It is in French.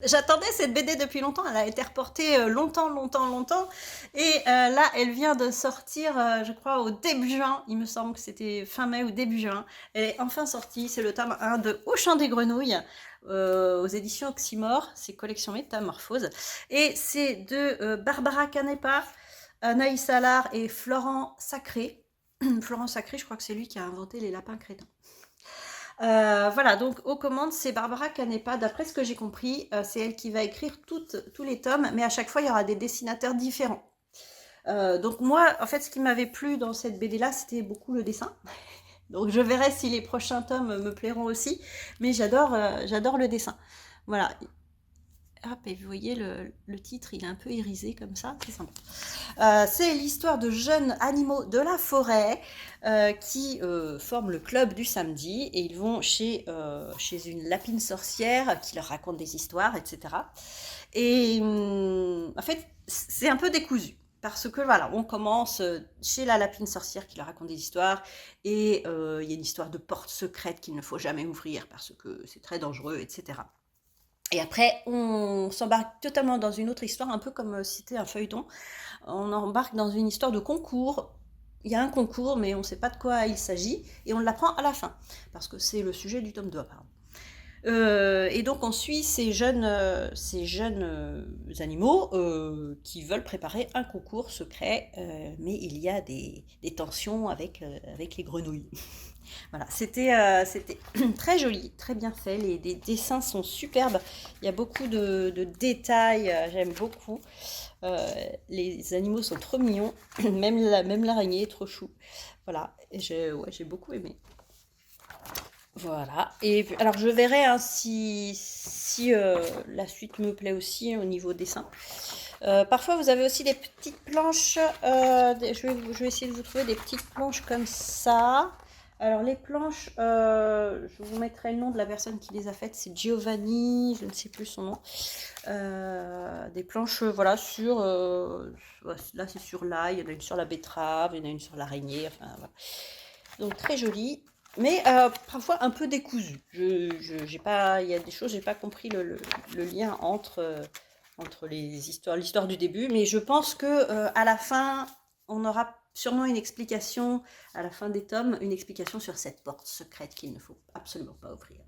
J'attendais cette BD depuis longtemps, elle a été reportée longtemps, longtemps, longtemps. Et là, elle vient de sortir, je crois, au début juin. Il me semble que c'était fin mai ou début juin. Elle est enfin sortie, c'est le tome 1 de Au Chant des Grenouilles, aux éditions Oxymore, c'est collection Métamorphose. Et c'est de Barbara Canepa, Anaïs Allard et Florent Sacré. Florent Sacré, je crois que c'est lui qui a inventé les lapins crétins. Voilà, donc aux commandes, c'est Barbara Canepa. D'après ce que j'ai compris, c'est elle qui va écrire tous les tomes, mais à chaque fois, il y aura des dessinateurs différents. Donc moi, en fait, ce qui m'avait plu dans cette BD-là, c'était beaucoup le dessin. Donc je verrai si les prochains tomes me plairont aussi, mais j'adore le dessin. Voilà. Hop, et vous voyez, le titre, il est un peu irisé comme ça, c'est sympa. C'est l'histoire de jeunes animaux de la forêt qui forment le club du samedi et ils vont chez une lapine sorcière qui leur raconte des histoires, etc. Et en fait, c'est un peu décousu. Parce que voilà, on commence chez la lapine sorcière qui leur raconte des histoires et il y a une histoire de porte secrète qu'il ne faut jamais ouvrir parce que c'est très dangereux, etc. Et après, on s'embarque totalement dans une autre histoire, un peu comme si c'était un feuilleton. On embarque dans une histoire de concours. Il y a un concours, mais on ne sait pas de quoi il s'agit, et on l'apprend à la fin, parce que c'est le sujet du tome 2, apparemment. Et donc on suit ces jeunes animaux qui veulent préparer un concours secret, mais il y a des tensions avec les grenouilles. Voilà, c'était très joli, très bien fait. Les dessins sont superbes. Il y a beaucoup de détails, j'aime beaucoup. Les animaux sont trop mignons, même l'araignée est trop chou. Voilà, et j'ai beaucoup aimé. Voilà, et alors je verrai hein, si la suite me plaît aussi au niveau dessin. Parfois vous avez aussi des petites planches, je vais essayer de vous trouver des petites planches comme ça. Alors les planches, je vous mettrai le nom de la personne qui les a faites, c'est Giovanni, je ne sais plus son nom. Des planches, voilà, là c'est sur l'ail, il y en a une sur la betterave, il y en a une sur l'araignée, enfin voilà. Donc très joli, mais parfois un peu décousu. J'ai pas, il y a des choses, j'ai pas compris le lien entre l'histoire du début, mais je pense que à la fin, on aura sûrement une explication, à la fin des tomes, une explication sur cette porte secrète qu'il ne faut absolument pas ouvrir.